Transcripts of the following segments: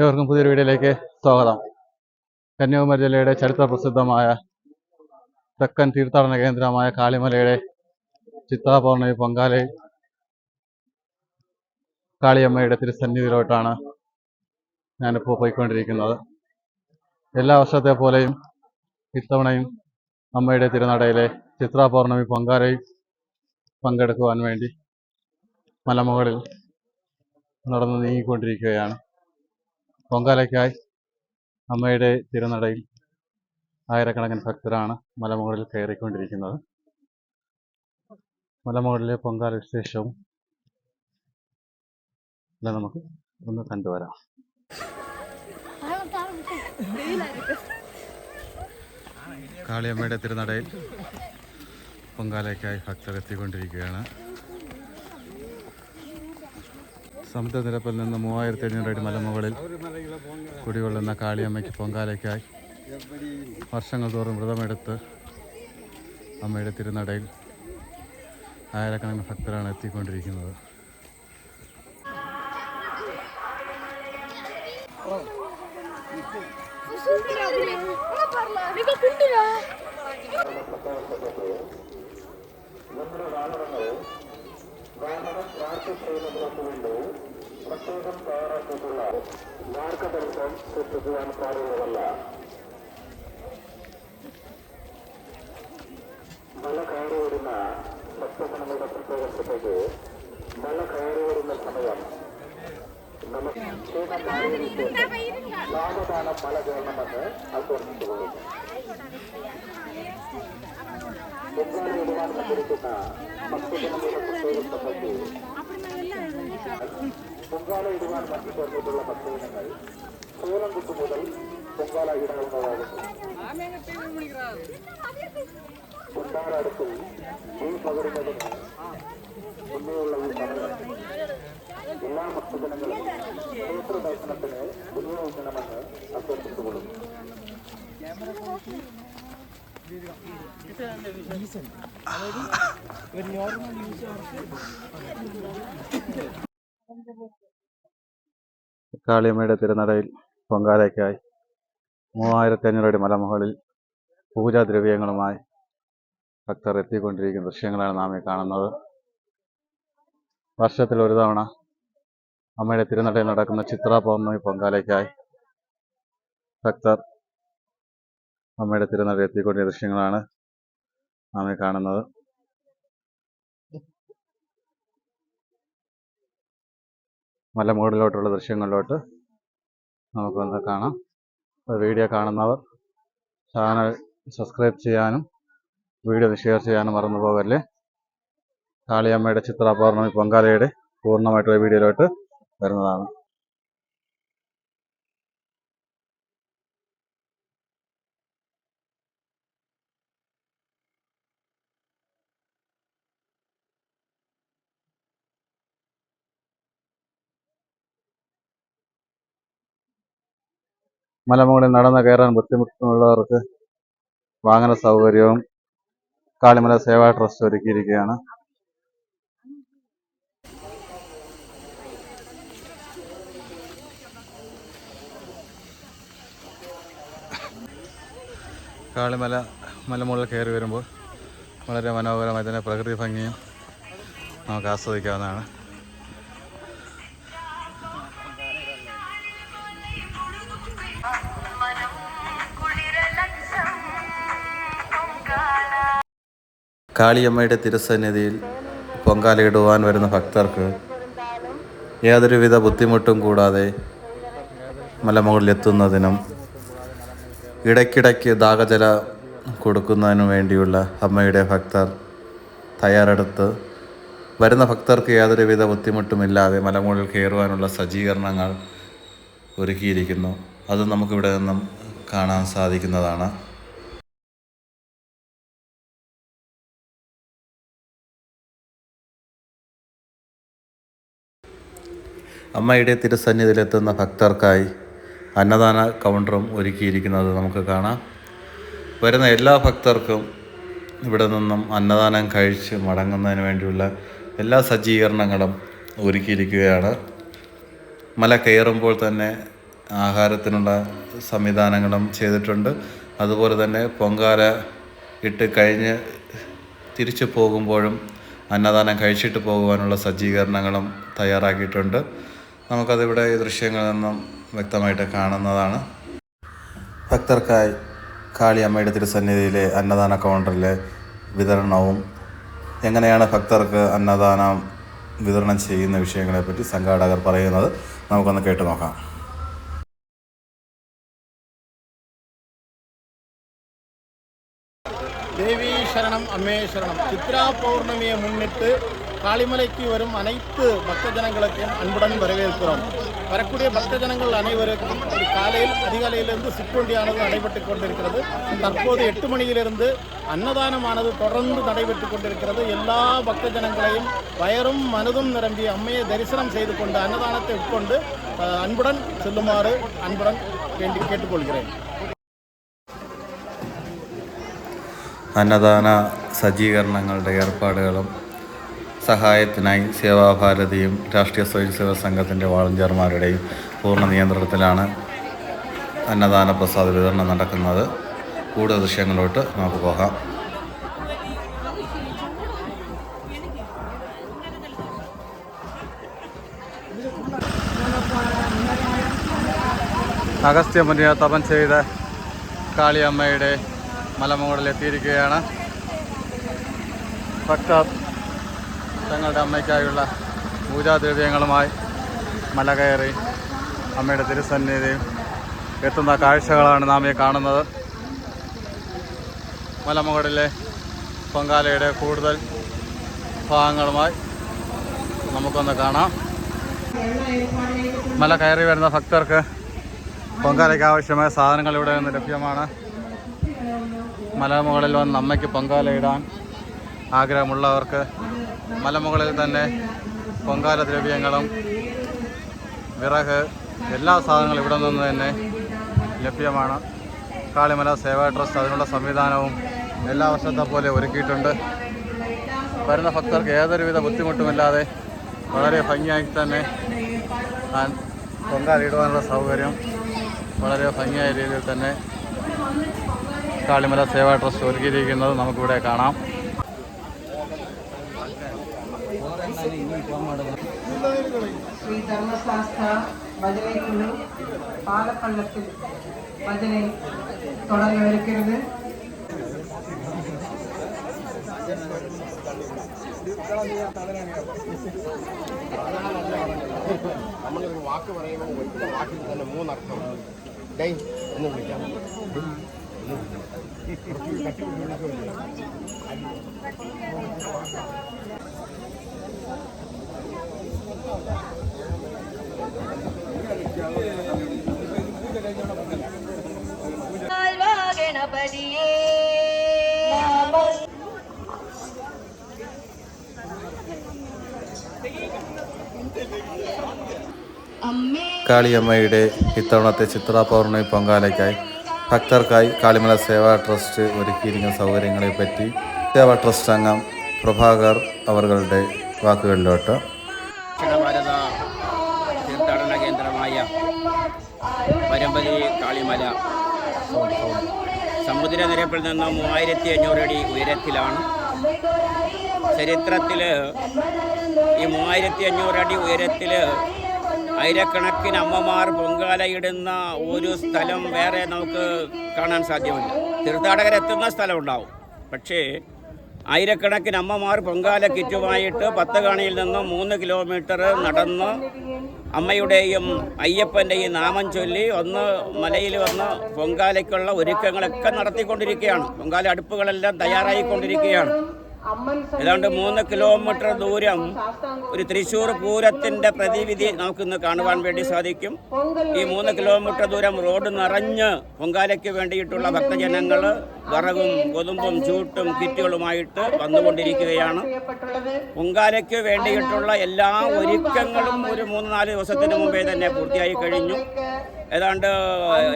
ഏവർക്കും പുതിയൊരു വീഡിയോയിലേക്ക് സ്വാഗതം. കന്യാകുമാരി ജില്ലയുടെ ചരിത്ര പ്രസിദ്ധമായ തെക്കൻ തീർത്ഥാടന കേന്ദ്രമായ കാളിമലയുടെ ചിത്രാപൗർണമി പൊങ്കാലയിൽ കാളിയമ്മയുടെ തിരുസന്നിധിയിലോട്ടാണ് ഞാനിപ്പോൾ പോയിക്കൊണ്ടിരിക്കുന്നത്. എല്ലാ വർഷത്തെ പോലെയും ഇത്തവണയും അമ്മയുടെ തിരുനടയിലെ ചിത്രാപൗർണമി പൊങ്കാലയിൽ പങ്കെടുക്കുവാൻ വേണ്ടി മലമുകളിൽ നടന്നു നീങ്ങിക്കൊണ്ടിരിക്കുകയാണ്. പൊങ്കാലയ്ക്കായി അമ്മയുടെ തിരുനടയിൽ ആയിരക്കണക്കിന് ഭക്തരാണ് മലമുകളിൽ കയറിക്കൊണ്ടിരിക്കുന്നത്. മലമുകളിലെ പൊങ്കാല വിശേഷവും എല്ലാം നമുക്ക് ഒന്ന് കണ്ടുവരാം. കാളിയമ്മയുടെ തിരുനടയിൽ പൊങ്കാലയ്ക്കായി ഭക്തർ എത്തിക്കൊണ്ടിരിക്കുകയാണ്. സമുദ്രനിരപ്പിൽ നിന്ന് 3500 അടി മലമുകളിൽ കുടികൊള്ളുന്ന കാളിയമ്മയ്ക്ക് പൊങ്കാലയ്ക്കായി വർഷങ്ങൾ തോറും വ്രതമെടുത്ത് അമ്മയുടെ തിരുനടയിൽ ആയിരക്കണക്കിന് ഭക്തരാണ് എത്തിക്കൊണ്ടിരിക്കുന്നത്. പ്രത്യേകം തയ്യാറാക്കിയിട്ടുള്ള മാർഗദർശനം സൃഷ്ടിക്കുവാൻ പാടുള്ളതല്ല. മല കയറി വരുന്ന ഭക്തജനങ്ങളുടെ പ്രത്യേകത്തേക്ക് മല കയറി വരുന്ന സമയം നമുക്ക് ക്ഷേമം മാറിയിട്ട് സാവധാനം മല കയറണമെന്ന് അഭ്യർത്ഥിച്ചുകൊള്ളുന്നു. പൊങ്കാല ഇടുവാൻ വന്നിരിക്കുന്ന ഭക്തജനങ്ങളുടെ പ്രത്യേകത്തേക്ക് പൊങ്കാല ഇടുവാൻ മറ്റു ചേർന്നിട്ടുള്ള ഭക്തജനങ്ങൾ സൂലംകുത്ത് മുതൽ പൊങ്കാല ഇടാവുന്നതാകുന്നു. പൊങ്കാലടുപ്പിൽ ഈ പകരുന്നതിന് മുന്നേയുള്ള ഈ സമയം എല്ലാ ഭക്തജനങ്ങളും ക്ഷേത്ര ദർശനത്തിന് വിനിയോഗിക്കണമെന്ന് അഭ്യർത്ഥിച്ചുകൊള്ളുന്നു. കാളിയമ്മയുടെ തിരുനടയിൽ പൊങ്കാലയ്ക്കായി 3500 അടി മലമുകളിൽ പൂജാദ്രവ്യങ്ങളുമായി ഭക്തർ എത്തിക്കൊണ്ടിരിക്കുന്ന ദൃശ്യങ്ങളാണ് നാം ഈ കാണുന്നത്. വർഷത്തിൽ ഒരു തവണ അമ്മയുടെ തിരുനടയിൽ നടക്കുന്ന ചിത്രാപൗർണമി പൊങ്കാലയ്ക്കായി ഭക്തർ അമ്മയുടെ തിരുനടയിൽ എത്തിക്കൊണ്ടിരിക്കുന്ന ദൃശ്യങ്ങളാണ് നാം ഈ കാണുന്നത്. മലമുകളിലോട്ടുള്ള ദൃശ്യങ്ങളിലോട്ട് നമുക്കൊന്ന് കാണാം. വീഡിയോ കാണുന്നവർ ചാനൽ സബ്സ്ക്രൈബ് ചെയ്യാനും വീഡിയോ ഷെയർ ചെയ്യാനും മറന്നു പോകല്ലേ. കാളിയമ്മയുടെ ചിത്രാപൗർണമി പൊങ്കാലയുടെ പൂർണ്ണമായിട്ടുള്ള വീഡിയോയിലോട്ട് വരുന്നതാണ്. മലമുകളിൽ നടന്നു കയറാൻ ബുദ്ധിമുട്ടുള്ളവർക്ക് വാഹന സൗകര്യവും കാളിമല സേവാ ട്രസ്റ്റ് ഒരുക്കിയിരിക്കുകയാണ്. മലമുകളിൽ കയറി വരുമ്പോൾ വളരെ മനോഹരമായ തന്നെ പ്രകൃതി ഭംഗിയും നമുക്ക് ആസ്വദിക്കാവുന്നതാണ്. കാളിയമ്മയുടെ തിരുസന്നിധിയിൽ പൊങ്കാലയിടുവാൻ വരുന്ന ഭക്തർക്ക് യാതൊരുവിധ ബുദ്ധിമുട്ടും കൂടാതെ മലമുകളിലെത്തുന്നതിനും ഇടയ്ക്കിടയ്ക്ക് ദാഹജല കൊടുക്കുന്നതിനും വേണ്ടിയുള്ള അമ്മയുടെ ഭക്തർ തയ്യാറെടുത്ത് വരുന്ന ഭക്തർക്ക് യാതൊരുവിധ ബുദ്ധിമുട്ടുമില്ലാതെ മലമുകളിൽ കയറുവാനുള്ള സജ്ജീകരണങ്ങൾ ഒരുക്കിയിരിക്കുന്നു. അത് നമുക്കിവിടെ നിന്നും കാണാൻ സാധിക്കുന്നതാണ്. അമ്മയുടെ തിരുസന്നിധിയിലെത്തുന്ന ഭക്തർക്കായി അന്നദാന കൗണ്ടറും ഒരുക്കിയിരിക്കുന്നത് നമുക്ക് കാണാം. വരുന്ന എല്ലാ ഭക്തർക്കും ഇവിടെ നിന്നും അന്നദാനം കഴിച്ച് മടങ്ങുന്നതിന് വേണ്ടിയുള്ള എല്ലാ സജ്ജീകരണങ്ങളും ഒരുക്കിയിരിക്കുകയാണ്. മല കയറുമ്പോൾ തന്നെ ആഹാരത്തിനുള്ള സംവിധാനങ്ങളും ചെയ്തിട്ടുണ്ട്. അതുപോലെ തന്നെ പൊങ്കാല ഇട്ട് കഴിഞ്ഞ് തിരിച്ചു പോകുമ്പോഴും അന്നദാനം കഴിച്ചിട്ട് പോകുവാനുള്ള സജ്ജീകരണങ്ങളും തയ്യാറാക്കിയിട്ടുണ്ട്. നമുക്കതിവിടെ ഈ ദൃശ്യങ്ങളിൽ നിന്നും വ്യക്തമായിട്ട് കാണുന്നതാണ്. ഭക്തർക്കായി കാളിയമ്മയുടെ തിരുസന്നിധിയിലെ അന്നദാന കൗണ്ടറിലെ വിതരണവും എങ്ങനെയാണ് ഭക്തർക്ക് അന്നദാനം വിതരണം ചെയ്യുന്ന വിഷയങ്ങളെപ്പറ്റി സംഘാടകർ പറയുന്നത് നമുക്കൊന്ന് കേട്ടു നോക്കാം. தேவி சரணம் அம்மே சரணம். சித்ரா பௌர்ணமியை முன்னிட்டு காளிமலைக்கு வரும் அனைத்து பக்த ஜனங்களுக்கும் அன்புடன் வரவேற்கிறோம். வரக்கூடிய பக்த ஜனங்கள் அனைவருக்கும் காலையில் அதிகாலையிலிருந்து சிற்றுண்டியானது நடைபெற்று கொண்டிருக்கிறது. தற்போது 8 மணியிலிருந்து அன்னதானமானது தொடர்ந்து நடைபெற்று கொண்டிருக்கிறது. எல்லா பக்த ஜனங்களையும் வயரும் மனதும் நிரம்பி அம்மையை தரிசனம் செய்து கொண்டு அன்னதானத்தை உட்கொண்டு அன்புடன் செல்லுமாறு அன்புடன் வேண்டி கேட்டுக்கொள்கிறேன். അന്നദാന സജ്ജീകരണങ്ങളുടെ ഏർപ്പാടുകളും സഹായത്തിനായി സേവാഭാരതിയും രാഷ്ട്രീയ സ്വയംസേവക സംഘത്തിൻ്റെ വാളണ്ടിയർമാരുടെയും പൂർണ്ണ നിയന്ത്രണത്തിലാണ് അന്നദാന പ്രസാദ വിതരണം നടക്കുന്നത്. കൂടുതൽ ദൃശ്യങ്ങളിലോട്ട് നമുക്ക് പോകാം. അഗസ്ത്യമുനിയെ തപം ചെയ്ത കാളിയമ്മയുടെ മലമുകളിലെത്തിയിരിക്കുകയാണ്. ഭക്തർ തങ്ങളുടെ അമ്മയ്ക്കായുള്ള പൂജാദ്രവ്യങ്ങളുമായി മല കയറി അമ്മയുടെ തിരുസന്നിധിയിൽ എത്തുന്ന കാഴ്ചകളാണ് നാം ഈ കാണുന്നത്. മലമുകളിലെ പൊങ്കാലയുടെ കൂടുതൽ ഭാഗങ്ങളുമായി നമുക്കൊന്ന് കാണാം. മല കയറി വരുന്ന ഭക്തർക്ക് പൊങ്കാലയ്ക്ക് ആവശ്യമായ സാധനങ്ങൾ ഇവിടെ നിന്ന് ലഭ്യമാണ്. മലമുകളിൽ വന്ന് അമ്മയ്ക്ക് പൊങ്കാലയിടാൻ ആഗ്രഹമുള്ളവർക്ക് മലമുകളിൽ തന്നെ പൊങ്കാല ദ്രവ്യങ്ങളും വിറക് എല്ലാ സാധനങ്ങളും ഇവിടെ നിന്ന് തന്നെ ലഭ്യമാണ്. കാളിമല സേവാ ട്രസ്റ്റ് അതിനുള്ള സംവിധാനവും എല്ലാ വർഷത്തെ പോലെ ഒരുക്കിയിട്ടുണ്ട്. വരുന്ന ഭക്തർക്ക് ഏതൊരുവിധ ബുദ്ധിമുട്ടുമില്ലാതെ വളരെ ഭംഗിയായി തന്നെ പൊങ്കാല ഇടുവാനുള്ള സൗകര്യം വളരെ ഭംഗിയായ രീതിയിൽ തന്നെ കാളിമല സേവാ ട്രസ്റ്റ് ഒരുക്കിയിരിക്കുന്നത് നമുക്കിവിടെ കാണാം. ശ്രീ ധർമ്മശാസ്ത്ര ഭജനയ്ക്കുള്ളൂ പാലപ്പള്ളത്തിൽ ഭജனை தொடங்கவிருக்கிறது. നമ്മളൊരു വാക്ക് പറയുമ്പോൾ ഒറ്റ വാക്കിൽ തന്നെ 3 അർത്ഥം എന്ന് വിളിക്കാം. ഗണപതിയേ കാളിയമ്മയുടെ ഇത്തവണത്തെ ചിത്രാ പൗർണമി പൊങ്കാലയ്ക്കായി ഭക്തർക്കായി കാളിമല സേവാ ട്രസ്റ്റ് ഒരുക്കിയിരിക്കുന്ന സൗകര്യങ്ങളെപ്പറ്റി സേവാ ട്രസ്റ്റ് അംഗം പ്രഭാകർ അവരുടെ വാക്കുകളിലോട്ട്. ദക്ഷിണ ഭാരത തീർത്ഥാടന കേന്ദ്രമായ പരമ്പതി കാളിമല സമുദ്രനിരപ്പിൽ നിന്നും 3500 അടി ഉയരത്തിലാണ്. ചരിത്രത്തിൽ ഈ 3500 അടി ഉയരത്തിൽ ആയിരക്കണക്കിന് അമ്മമാർ പൊങ്കാലയിടുന്ന ഒരു സ്ഥലം വേറെ നമുക്ക് കാണാൻ സാധ്യമല്ല. തീർത്ഥാടകരെത്തുന്ന സ്ഥലമുണ്ടാവും, പക്ഷേ ആയിരക്കണക്കിന് അമ്മമാർ പൊങ്കാല കിറ്റുമായിട്ട് 10 കാണിയിൽ നിന്നും 3 കിലോമീറ്റർ നടന്ന് അമ്മയുടെയും അയ്യപ്പൻ്റെയും നാമം ചൊല്ലി ഒന്ന് മലയിൽ വന്ന് പൊങ്കാലയ്ക്കുള്ള ഒരുക്കങ്ങളൊക്കെ നടത്തിക്കൊണ്ടിരിക്കുകയാണ്. പൊങ്കാല അടുപ്പുകളെല്ലാം തയ്യാറായിക്കൊണ്ടിരിക്കുകയാണ്. ഏതാണ്ട് 3 കിലോമീറ്റർ ദൂരം ഒരു തൃശ്ശൂർ പൂരത്തിൻ്റെ പ്രതിവിധി നമുക്കിന്ന് കാണുവാൻ വേണ്ടി സാധിക്കും. ഈ 3 കിലോമീറ്റർ ദൂരം റോഡ് നിറഞ്ഞ് പൊങ്കാലയ്ക്ക് വേണ്ടിയിട്ടുള്ള ഭക്തജനങ്ങൾ വിറകും കൊതുമ്പും ചൂട്ടും കിറ്റുകളുമായിട്ട് വന്നുകൊണ്ടിരിക്കുകയാണ്. പൊങ്കാലയ്ക്ക് വേണ്ടിയിട്ടുള്ള എല്ലാ ഒരുക്കങ്ങളും ഒരു 3-4 ദിവസത്തിന് മുമ്പേ തന്നെ പൂർത്തിയായി കഴിഞ്ഞു. ഏതാണ്ട്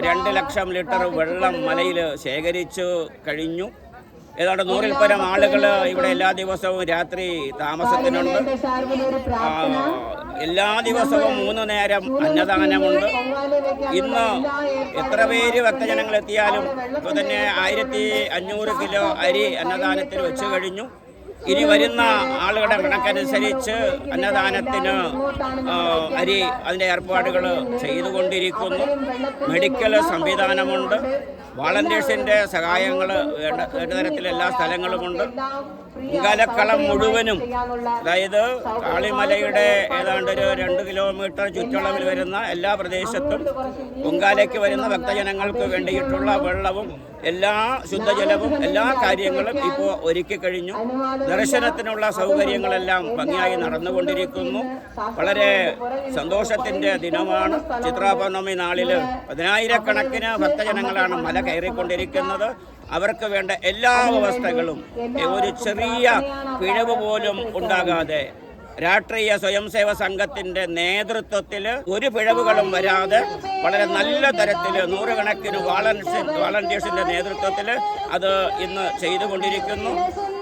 2 ലക്ഷം ലിറ്റർ വെള്ളം മലയിൽ ശേഖരിച്ചു കഴിഞ്ഞു. ഏതാണ്ട് 100-ൽ പരം ആളുകൾ ഇവിടെ എല്ലാ ദിവസവും രാത്രി താമസത്തിനുണ്ട്. എല്ലാ ദിവസവും 3 നേരം അന്നദാനമുണ്ട്. ഇന്ന് എത്ര പേര് ഭക്തജനങ്ങൾ എത്തിയാലും ഇപ്പോൾ തന്നെ 1500 കിലോ അരി അന്നദാനത്തിന് വെച്ച് കഴിഞ്ഞു. ഇനി വരുന്ന ആളുകളുടെ കണക്കനുസരിച്ച് അന്നദാനത്തിന് അരി അതിൻ്റെ ഏർപ്പാടുകൾ ചെയ്തുകൊണ്ടിരിക്കുന്നു. മെഡിക്കൽ സംവിധാനമുണ്ട്. വാളണ്ടിയേഴ്സിൻ്റെ സഹായങ്ങൾ വേണ്ട തരത്തിൽ എല്ലാ സ്ഥലങ്ങളുമുണ്ട്. പൊങ്കാലക്കളം മുഴുവനും, അതായത് കാളിമലയുടെ ഏതാണ്ട് ഒരു 2 കിലോമീറ്റർ ചുറ്റളവിൽ വരുന്ന എല്ലാ പ്രദേശത്തും പൊങ്കാലയ്ക്ക് വരുന്ന ഭക്തജനങ്ങൾക്ക് വേണ്ടിയിട്ടുള്ള വെള്ളവും എല്ലാ ശുദ്ധജലവും എല്ലാ കാര്യങ്ങളും ഇപ്പോൾ ഒരുക്കി കഴിഞ്ഞു. ദർശനത്തിനുള്ള സൗകര്യങ്ങളെല്ലാം ഭംഗിയായി നടന്നുകൊണ്ടിരിക്കുന്നു. വളരെ സന്തോഷത്തിൻ്റെ ദിനമാണ്. ചിത്രാപൗർണമി നാളിൽ 10,000-കണക്കിന് ഭക്തജനങ്ങളാണ് മല കയറിക്കൊണ്ടിരിക്കുന്നത്. അവർക്ക് വേണ്ട എല്ലാ വ്യവസ്ഥകളും ഒരു ചെറിയ പിഴവ് പോലും ഉണ്ടാകാതെ രാഷ്ട്രീയ സ്വയംസേവ സംഘത്തിൻ്റെ നേതൃത്വത്തിൽ ഒരു പിഴവുകളും വരാതെ വളരെ നല്ല തരത്തിൽ 100 കണക്കിന് വാളണ്ടിയേഴ്സിൻ്റെ നേതൃത്വത്തിൽ അത് ഇന്ന് ചെയ്തുകൊണ്ടിരിക്കുന്നു.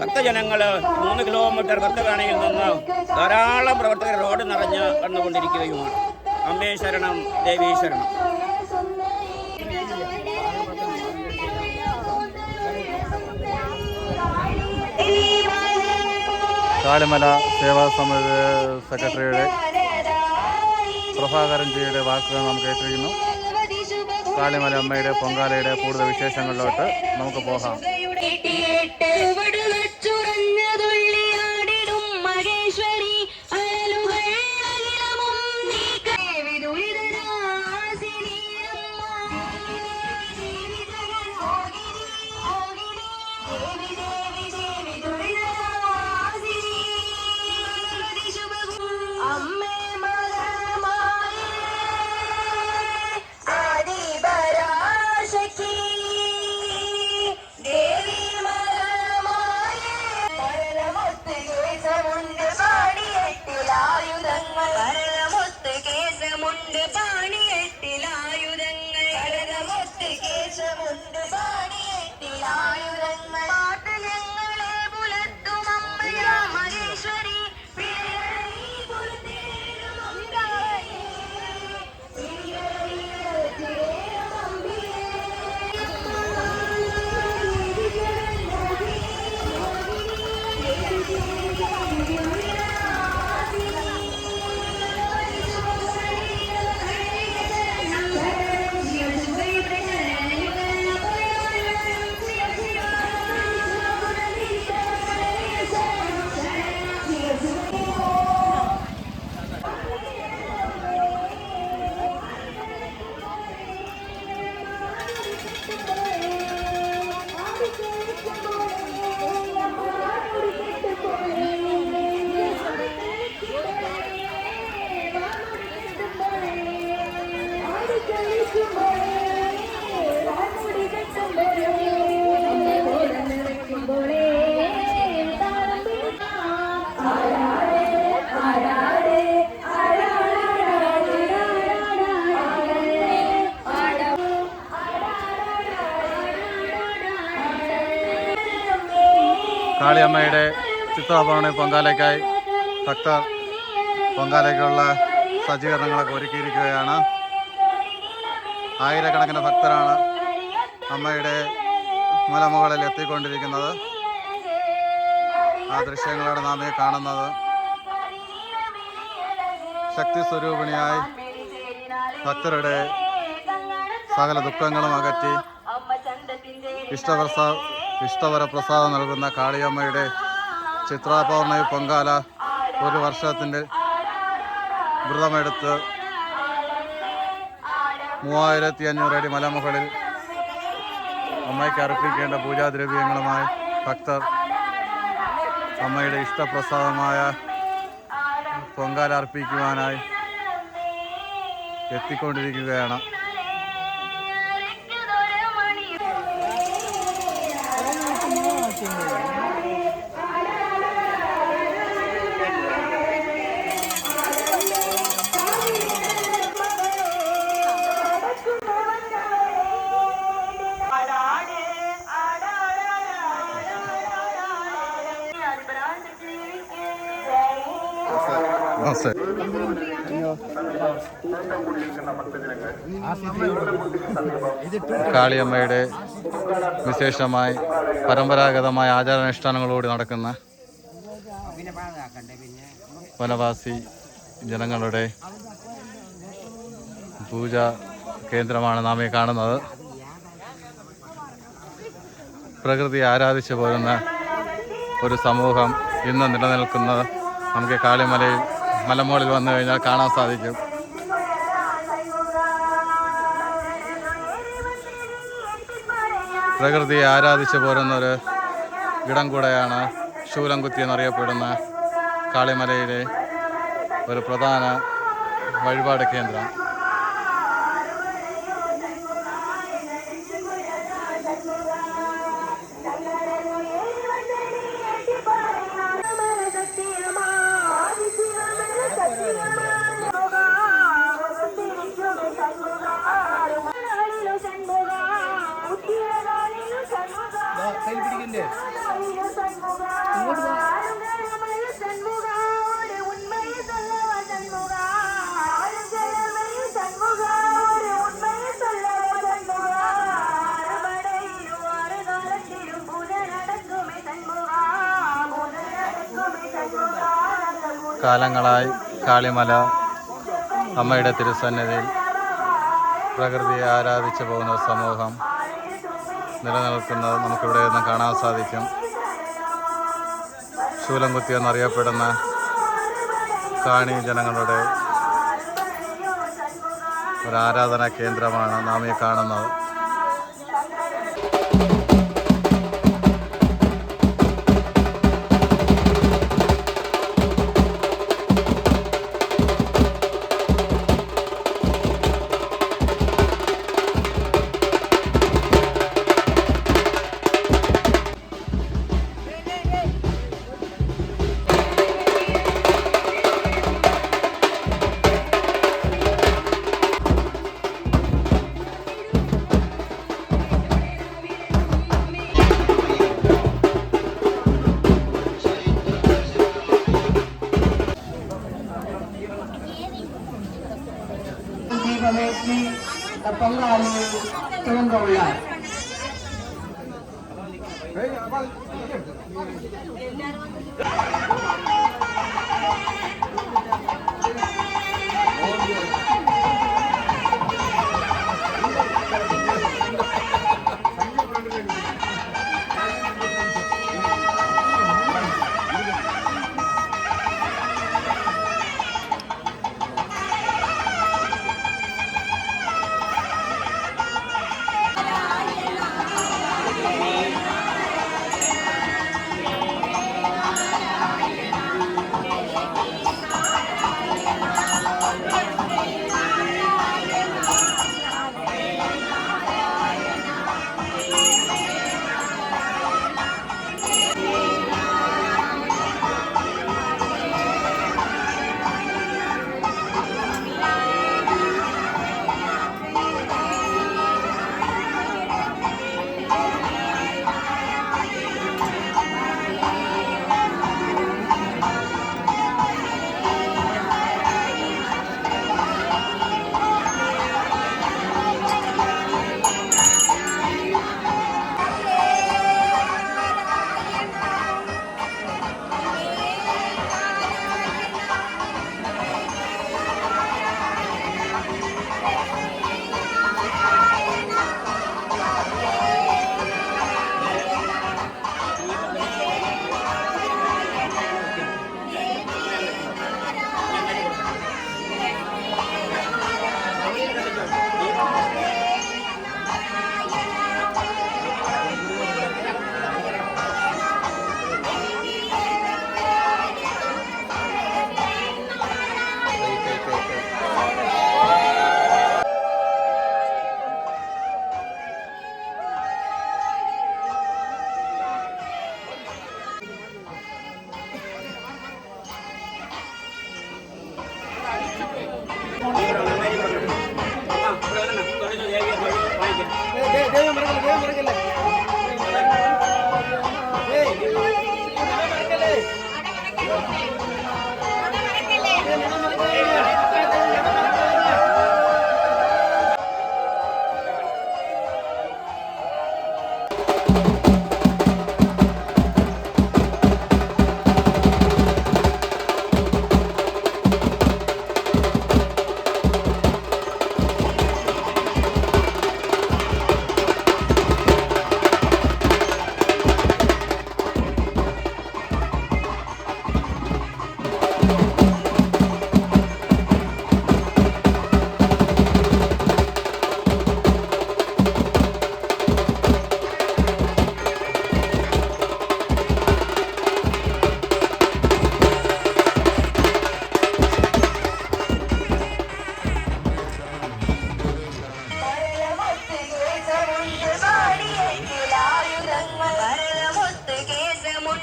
ഭക്തജനങ്ങൾ 3 കിലോമീറ്റർ ഭക്തകാണിയിൽ നിന്ന് ധാരാളം പ്രവർത്തകർ റോഡ് നിറഞ്ഞ് വന്നുകൊണ്ടിരിക്കുകയുമാണ്. അമ്മേ ശരണം, ദേവീ ശരണം. കാളിമല സേവാ സമിതി സെക്രട്ടറിയുടെ പ്രഭാകരൻ ജിയുടെ വാക്കുകൾ നാം കേട്ടിരിക്കുന്നു. കാളിമല അമ്മയുടെ പൊങ്കാലയുടെ കൂടുതൽ വിശേഷങ്ങളിലോട്ട് നമുക്ക് പോകാം. കാളിയമ്മയുടെ ചിത്രാപൗർണമി പൊങ്കാലയ്ക്കായി ഭക്തർ പൊങ്കാലയ്ക്കുള്ള സജ്ജീകരണങ്ങളൊക്കെ ഒരുക്കിയിരിക്കുകയാണ്. ആയിരക്കണക്കിന് ഭക്തരാണ് അമ്മയുടെ മലമുകളിൽ എത്തിക്കൊണ്ടിരിക്കുന്നത്. ആ ദൃശ്യങ്ങളാണ് നാം ഈ കാണുന്നത്. ശക്തി സ്വരൂപിണിയായി ഭക്തരുടെ സകല ദുഃഖങ്ങളും അകറ്റി ഇഷ്ടവരപ്രസാദം നൽകുന്ന കാളിയമ്മയുടെ ചിത്രാപൗർണമി പൊങ്കാല 1 വർഷത്തിൻ്റെ വ്രതമെടുത്ത് 3500 അടി മലമുകളിൽ അമ്മയ്ക്ക് അർപ്പിക്കേണ്ട പൂജാദ്രവ്യങ്ങളുമായി ഭക്തർ അമ്മയുടെ ഇഷ്ടപ്രസാദമായ പൊങ്കാല അർപ്പിക്കുവാനായി എത്തിക്കൊണ്ടിരിക്കുകയാണ്. നമസ്തേ. കാളിയമ്മയുടെ വിശേഷമായി പരമ്പരാഗതമായ ആചാരാനുഷ്ഠാനങ്ങളോട് നടക്കുന്ന വനവാസി ജനങ്ങളുടെ പൂജാ കേന്ദ്രമാണ് നാം ഈ കാണുന്നത്. പ്രകൃതി ആരാധിച്ചു പോരുന്ന ഒരു സമൂഹം ഇന്ന് നിലനിൽക്കുന്നത് നമുക്ക് കാളിമലയിൽ മലമുകളിൽ വന്നു കഴിഞ്ഞാൽ കാണാൻ സാധിക്കും. പ്രകൃതിയെ ആരാധിച്ചു പോരുന്നൊരു ഇടം കൂടെയാണ് ശൂലംകുത്തി എന്നറിയപ്പെടുന്ന കാളിമലയിലെ ഒരു പ്രധാന വഴിപാട് കേന്ദ്രം. കാലങ്ങളായി കാളിമല അമ്മയുടെ തിരുസന്നിധിയിൽ പ്രകൃതിയെ ആരാധിച്ചു പോകുന്ന സമൂഹം നിലനിൽക്കുന്നത് നമുക്കിവിടെ നിന്ന് കാണാൻ സാധിക്കും. ശൂലംകുത്തി എന്നറിയപ്പെടുന്ന കാണി ജനങ്ങളുടെ ഒരു ആരാധനാ കേന്ദ്രമാണ് നാം ഈ കാണുന്നത്. ദീപമേറ്റി പൊങ്കാലി തുവങ്കമുള്ള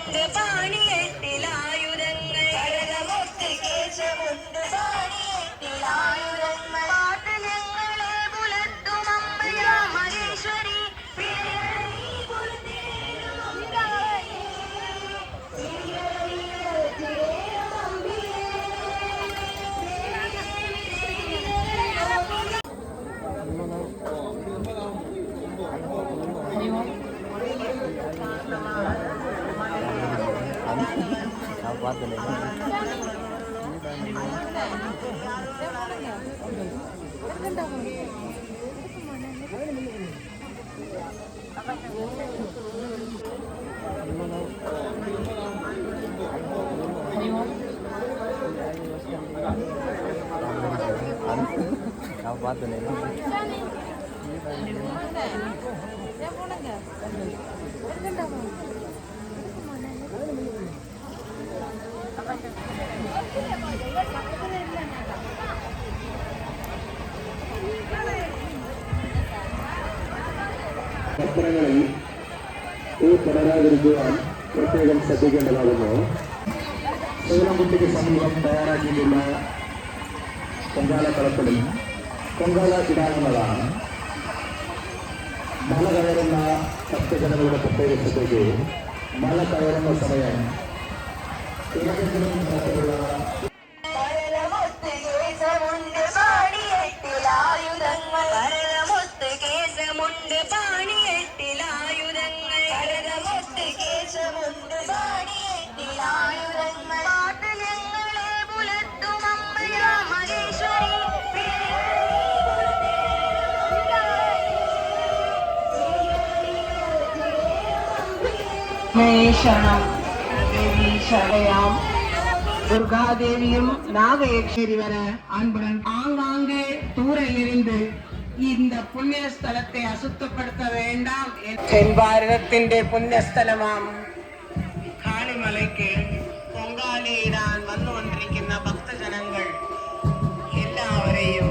കേശമുണ്ട് പാണിയെട്ടിലായുധങ്ങൾ കരകമൊത്ത് കേശമുണ്ട് പാണിയെട്ടിലായുധങ്ങൾ പാട്ട് ഞങ്ങളെ പുലർത്തും അമ്മയ മഹേശ്വരി പത്രങ്ങളിൽ ഈ തുടരാതിരിക്കുവാൻ പ്രത്യേകം ശ്രദ്ധിക്കേണ്ടതാകുന്നു. സൂലംകുട്ടിക്ക് സമീപം തയ്യാറാക്കിയിട്ടുള്ള പൊങ്കാലക്കളത്തിലും പൊങ്കാല ഇടാനുള്ളതാണ്. മല കയറുന്ന ഭക്തജനങ്ങളുടെ പ്രത്യേകത്തേക്ക് മല കയറുന്ന സമയം ഏതെങ്കിലും തരത്തിലുള്ള കേശമുണ്ട് പാണിയെട്ടിലായുധങ്ങൾ കരകമൊത്ത് കേശമുണ്ട് പാണിയെട്ടിലായുധങ്ങൾ പാട്ട് ഞങ്ങളെ പുലർത്തും അമ്മയ മഹേശ്വരി ക്ഷണം ദേവീശടയാം துர்காதேவியும் நாகயேஸ்வரி வர அன்புடன் ஆங்காங்கே தூரில் இருந்து இந்த புண்ணிய ஸ்தலத்தை அசுத்தப்படுத்த வேண்டாம். தென் பாரதത്തിന്റെ പുണ്യസ്ഥലമാം കാളിമലയ്ക്ക് പൊങ്കാലയിടാൻ വന്നുകൊണ്ടിരിക്കുന്ന ഭക്തജനങ്ങൾ എല്ലാവരെയും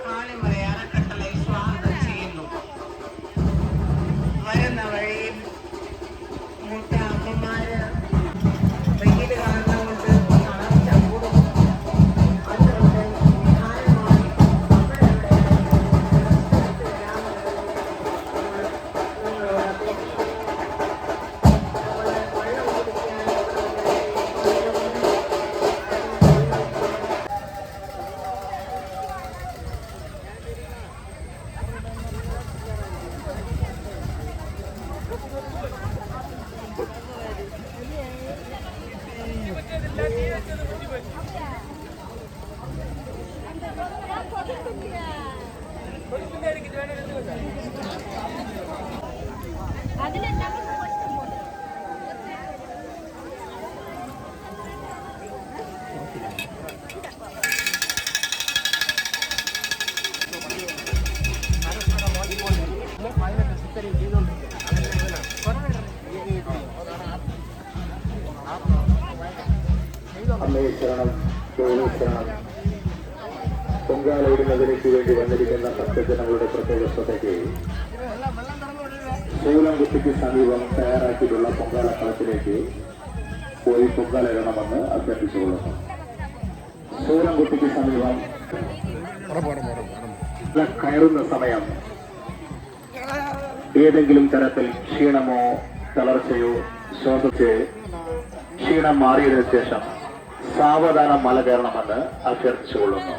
കാളിമല അറക്കട്ടളை സ്വാഗതം ചെയ്യുന്നു. വരുന്ന വഴിയിൽ മൂത്ത അമ്മമാര് വെയിൽ കാരണം കൊണ്ട് തളർച്ച കൂടും. അതുകൊണ്ട് നിഹാരമായി അമ്മയെ ശരണം, ദേവീ ശരണം. പൊങ്കാലയിടുന്നതിലേക്ക് വേണ്ടി വന്നിരിക്കുന്ന ഭക്തജനങ്ങളുടെ പ്രത്യേക ശ്രദ്ധയ്ക്ക് സൂലംകുട്ടിക്ക് സമീപം തയ്യാറാക്കിയിട്ടുള്ള പൊങ്കാലക്കളത്തിലേക്ക് പോയി പൊങ്കാലയിടണമെന്ന് അഭ്യർത്ഥിച്ചുകൊള്ളുന്നു. സൂലംകുട്ടിക്ക് സമീപം കയറുന്ന സമയം ഏതെങ്കിലും തരത്തിൽ ക്ഷീണമോ തളർച്ചയോ ശ്വാസിച്ച് ക്ഷീണം മാറിയതിനു ശേഷം സാവധാനം മല കയറണമെന്ന് അഭ്യർത്ഥിച്ചുകൊള്ളുന്നു.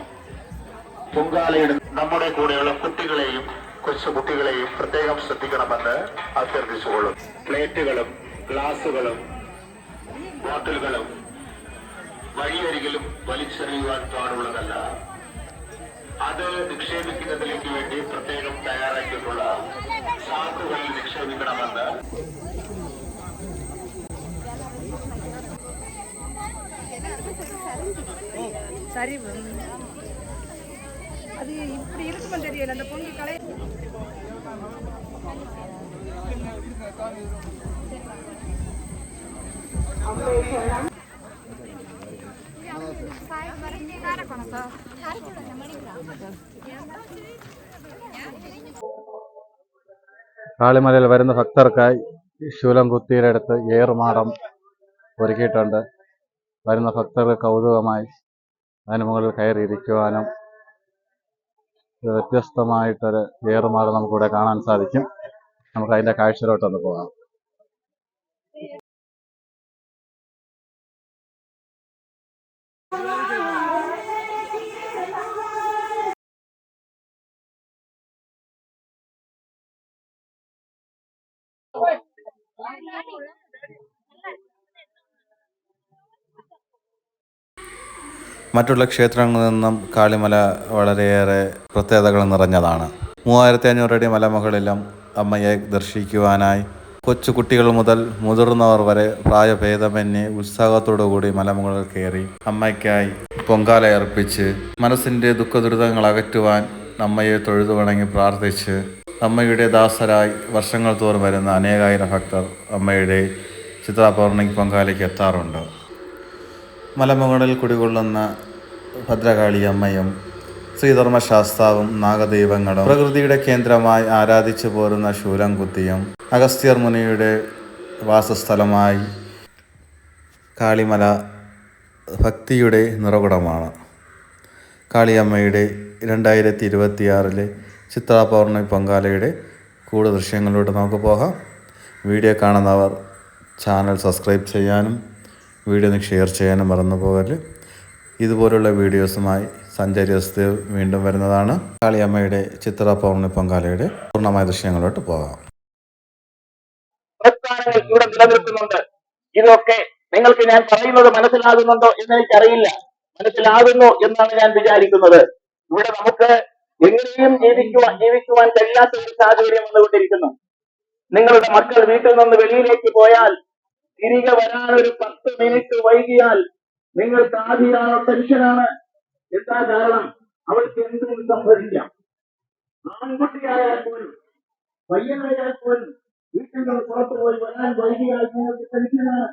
പൊങ്കാലയിടുന്ന നമ്മുടെ കൂടെയുള്ള കുട്ടികളെയും കൊച്ചുകുട്ടികളെയും പ്രത്യേകം ശ്രദ്ധിക്കണമെന്ന് അഭ്യർത്ഥിച്ചുകൊള്ളുന്നു. പ്ലേറ്റുകളും ഗ്ലാസുകളും ബോട്ടിലുകളും വഴിയരികിലും വലിച്ചെറിയുവാൻ പാടുള്ളതല്ല. അത് നിക്ഷേപിക്കുന്നതിലേക്ക് വേണ്ടി പ്രത്യേകം തയ്യാറാക്കിയിട്ടുള്ള ചാക്കുകളിൽ നിക്ഷേപിക്കണമെന്ന് சரி அது இப்படி இருக்குமா தெரியல அந்த பொங்கி கலை കാളിമലയിൽ വരുന്ന ഭക്തർക്കായി ശൂലം കുത്തിയുടെ അടുത്ത് ഏറുമാടം ഒരുക്കിയിട്ടുണ്ട്. വരുന്ന ഭക്തർക്ക് കൗതുകമായി അതിന് മുകളിൽ കയറിയിരിക്കുവാനും വ്യത്യസ്തമായിട്ടൊരു ഏറുമാടം നമുക്കിവിടെ കാണാൻ സാധിക്കും. നമുക്ക് അതിൻ്റെ കാഴ്ചയിലോട്ടൊന്ന് പോകാം. മറ്റുള്ള ക്ഷേത്രങ്ങളിൽ നിന്നും കാളിമല വളരെയേറെ പ്രത്യേകതകൾ നിറഞ്ഞതാണ്. 3500 അടി മലമുകളിലും അമ്മയെ ദർശിക്കുവാനായി കൊച്ചു കുട്ടികൾ മുതൽ മുതിർന്നവർ വരെ പ്രായഭേദമന്യേ ഉത്സാഹത്തോടുകൂടി മലമുകളിൽ കയറി അമ്മയ്ക്കായി പൊങ്കാല അർപ്പിച്ച് മനസ്സിൻ്റെ ദുഃഖദുരിതങ്ങൾ അകറ്റുവാൻ അമ്മയെ തൊഴുതു വണങ്ങി പ്രാർത്ഥിച്ച് അമ്മയുടെ ദാസരായി വർഷങ്ങൾ തോറും വരുന്ന അനേകായിരം ഭക്തർ അമ്മയുടെ ചിത്രാ പൗർണമി പൊങ്കാലയ്ക്ക് എത്താറുണ്ട്. മലമുകളിൽ കുടികൊള്ളുന്ന ഭദ്രകാളി അമ്മയും ശ്രീധർമ്മശാസ്താവും നാഗദൈവങ്ങളും പ്രകൃതിയുടെ കേന്ദ്രമായി ആരാധിച്ചു പോരുന്ന ശൂലംകുത്തിയും അഗസ്ത്യർ മുനിയുടെ വാസസ്ഥലമായി കാളിമല ഭക്തിയുടെ നിറകുടമാണ്. കാളിയമ്മയുടെ 2026 ചിത്രാ പൗർണമി പൊങ്കാലയുടെ കൂടുതൽ ദൃശ്യങ്ങളിലൂടെ നമുക്ക് പോകാം. വീഡിയോ കാണുന്നവർ ചാനൽ സബ്സ്ക്രൈബ് ചെയ്യാനും വീഡിയോ ഷെയർ ചെയ്യാനും മറന്നു പോകരുത്. ഇതുപോലുള്ള വീഡിയോസുമായി സഞ്ചാരി വസ്തുവ് വീണ്ടും വരുന്നതാണ്. കാളിയമ്മയുടെ ചിത്രാ പൗർണമി പൊങ്കാലയുടെ പൂർണ്ണമായ ദൃശ്യങ്ങളിലോട്ട് പോകാം. പ്രസ്ഥാനങ്ങൾ ഇവിടെ നിലനിൽക്കുന്നുണ്ട്. ഇതൊക്കെ നിങ്ങൾക്ക് ഞാൻ പറയുന്നത് മനസ്സിലാകുന്നുണ്ടോ എന്ന് എനിക്കറിയില്ല. മനസ്സിലാകുന്നു എന്നാണ് ഞാൻ വിചാരിക്കുന്നത്. ഇവിടെ നമുക്ക് എങ്ങനെയും ജീവിക്കുവാൻ കഴിയാത്ത ഒരു സാഹചര്യം വന്നുകൊണ്ടിരിക്കുന്നു. നിങ്ങളുടെ മക്കൾ വീട്ടിൽ നിന്ന് വെളിയിലേക്ക് പോയാൽ തിരികെ വരാൻ ഒരു 10 മിനിറ്റ് വൈകിയാൽ നിങ്ങൾക്ക് ആദ്യമാണോ ടെൻഷനാണ്. എന്താ കാരണം? അവൾക്ക് എന്തും സംഭവിക്കാം. ആൺകുട്ടിയായാൽ പോലും പയ്യനായാൽ പോലും വീട്ടിൽ നിന്ന് പുറത്തു പോയി വരാൻ വൈകിയാൽ നിങ്ങൾക്ക് ടെൻഷനാണ്.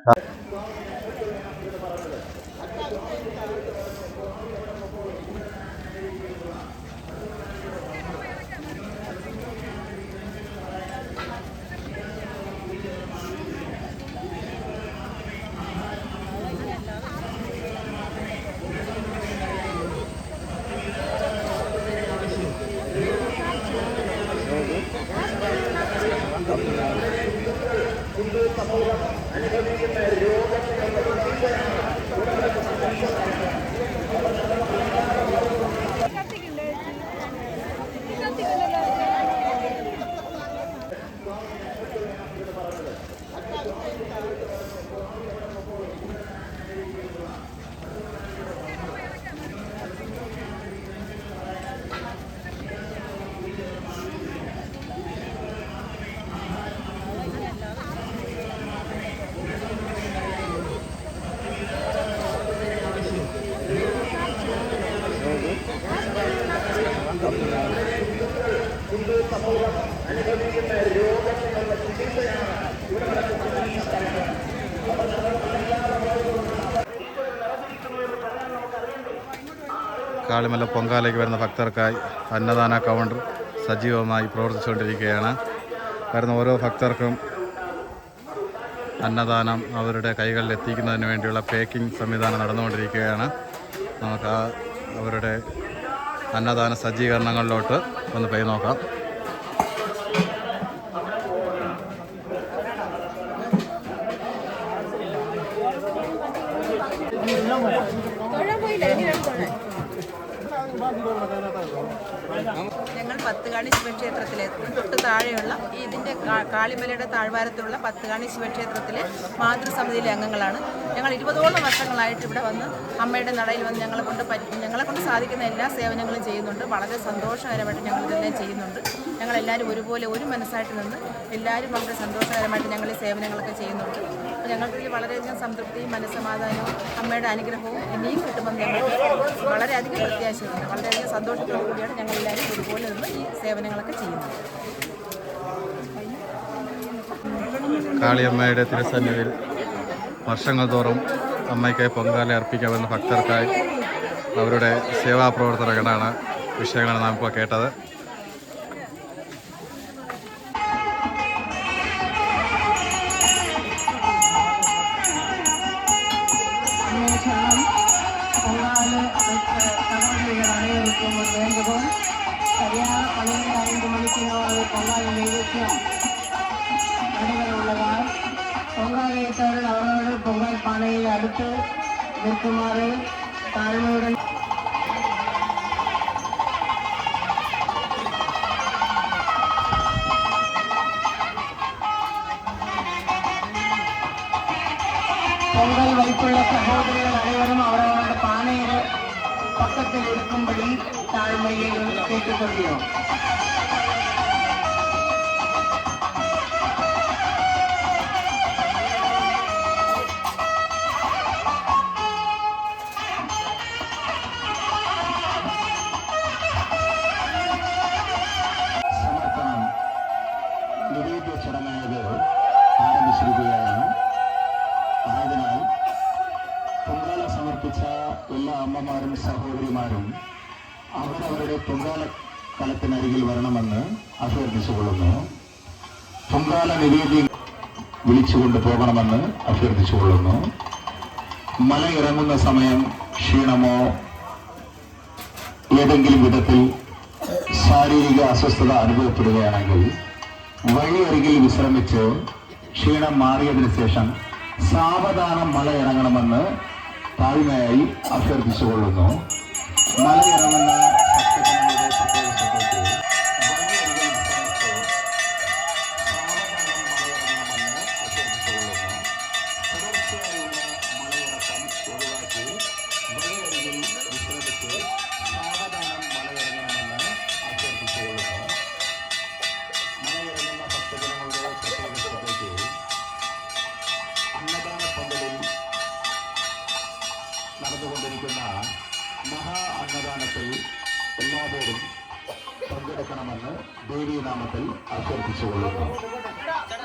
കാളിമല പൊങ്കാലയ്ക്ക് വരുന്ന ഭക്തർക്കായി അന്നദാന കൗണ്ടർ സജീവമായി പ്രവർത്തിച്ചുകൊണ്ടിരിക്കുകയാണ്. വരുന്ന ഓരോ ഭക്തർക്കും അന്നദാനം അവരുടെ കൈകളിൽ എത്തിക്കുന്നതിന് വേണ്ടിയുള്ള പേക്കിംഗ് സംവിധാനം നടന്നുകൊണ്ടിരിക്കുകയാണ്. നമുക്ക് അവരുടെ അന്നദാന സജ്ജീകരണങ്ങളിലോട്ട് ഒന്ന് പോയി നോക്കാം. ഞങ്ങൾ പത്തുകാണി ശിവക്ഷേത്രത്തിലെ തൊട്ട് താഴെയുള്ള ഇതിൻ്റെ കാളിമലയുടെ താഴ്വാരത്തുള്ള പത്തുകാണി ശിവക്ഷേത്രത്തിലെ മാതൃസമിതിയിലെ അംഗങ്ങളാണ്. ഞങ്ങൾ 20ഓളം വർഷങ്ങളായിട്ട് ഇവിടെ വന്ന് അമ്മയുടെ നടയിൽ വന്ന് ഞങ്ങളെ കൊണ്ട് സാധിക്കുന്ന എല്ലാ സേവനങ്ങളും ചെയ്യുന്നുണ്ട്. വളരെ സന്തോഷകരമായിട്ട് ഞങ്ങളിതെല്ലാം ചെയ്യുന്നുണ്ട്. ഞങ്ങളെല്ലാവരും ഒരുപോലെ ഒരു മനസ്സായിട്ട് നിന്ന് എല്ലാവരും വളരെ സന്തോഷകരമായിട്ട് ഞങ്ങൾ ഈ സേവനങ്ങളൊക്കെ ചെയ്യുന്നുണ്ട്. അപ്പോൾ ഞങ്ങൾക്കിതിൽ വളരെയധികം സംതൃപ്തിയും മനസ്സമാധാനവും അമ്മയുടെ അനുഗ്രഹവും ഇനിയും കിട്ടുമെന്ന് ഞങ്ങൾക്ക് വളരെയധികം പ്രത്യാശയുണ്ട്. വളരെയധികം സന്തോഷത്തോടു കൂടിയാണ് ഞങ്ങളെല്ലാവരും ഒരുപോലെ നിന്ന് ഈ സേവനങ്ങളൊക്കെ ചെയ്യുന്നത്. കാളിയമ്മയുടെ തിരുസന്നിധിയിൽ വർഷങ്ങൾ തോറും അമ്മയ്ക്കായി പൊങ്കാല അർപ്പിക്കാമെന്ന ഭക്തർക്കായി അവരുടെ സേവാപ്രവർത്തകരാണ് വിഷയങ്ങളാണ് നാം ഇപ്പോൾ കേട്ടത്. പൊങ്കാല നൈവേദ്യം അണികളുള്ളതാൽ പൊങ്കാലയിട്ടവർ അവരവരുടെ പൊങ്കാൽ പാനയിൽ അടുത്ത് നിൽക്കുമാറ് താഴ്മയുടെ പൊങ്കൽ വൈപ്പുള്ള സഹോദരികൾ അனைவரும் അവരവരുടെ പാനയുടെ പക്കത്തിൽ എടുക്കുമ്പടി താഴ്മയിൽ കേട്ടുകൊള്ളിയോ. സമർപ്പണം നിവേദ്യ ചടങ്ങായത് ആരംഭിച്ചിരിക്കുകയാണ്. ആയതിനാൽ പൊങ്കാല സമർപ്പിച്ച എല്ലാ അമ്മമാരും സഹോദരിമാരും അവരവരുടെ പൊങ്കാല കലത്തിനരികിൽ വരണമെന്ന് അഭ്യർത്ഥിച്ചുകൊള്ളുന്നു. പൊങ്കാല നിവേദ്യം വിളിച്ചുകൊണ്ട് പോകണമെന്ന് അഭ്യർത്ഥിച്ചുകൊള്ളുന്നു. മല ഇറങ്ങുന്ന സമയം ക്ഷീണമോ ഏതെങ്കിലും വിധത്തിൽ ശാരീരിക അസ്വസ്ഥത അനുഭവപ്പെടുകയാണെങ്കിൽ വഴിയരികിൽ വിശ്രമിച്ച് ക്ഷീണം മാറിയതിനു ശേഷം സാവധാനം മല ഇറങ്ങണമെന്ന് താഴ്മയായി അഭ്യർത്ഥിച്ചുകൊള്ളുന്നു. മല ഇറങ്ങുന്ന ഭക്തജനങ്ങളുടെ പ്രത്യേക ശ്രദ്ധയ്ക്ക് വഴിയരികിൽ വിശ്രമിച്ച് സാവധാനം മല ഇറങ്ങണമെന്ന് അഭ്യർത്ഥിച്ചുകൊള്ളുന്നു. തുടർച്ചയായുള്ള മലയിറക്കം ഒഴിവാക്കി വഴിയരികിൽ വിശ്രമിച്ച് സാവധാനം മല ഇറങ്ങണമെന്ന് അഭ്യർത്ഥിച്ചുകൊള്ളുന്നു. മലയിറങ്ങുന്ന ഭക്തജനങ്ങളുടെ പ്രത്യേക ശ്രദ്ധയ്ക്ക് അന്നദാന പന്തലിൽ നടന്നുകൊണ്ടിരിക്കുന്ന മഹാ അന്നദാനത്തിൽ എല്ലാവരും പങ്കെടുക്കണമെന്ന് ദേവീനാമത്തിൽ അഭ്യർത്ഥിച്ചുകൊള്ളുന്നു.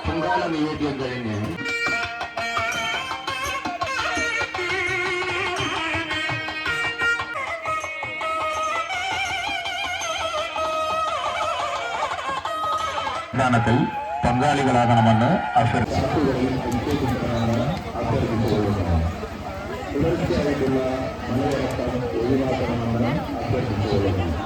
പൊങ്കാല നിവേദ്യം കഴിഞ്ഞ് ദാനത്തിൽ പങ്കാളികളാകണമെന്ന് അഭ്യർത്ഥിച്ചുകൊള്ളുന്നു. തുടർച്ചയായിട്ടുള്ള മലയിറക്കം ഒഴിവാക്കണമെന്ന് അഭ്യർത്ഥിച്ചുകൊള്ളുന്നു.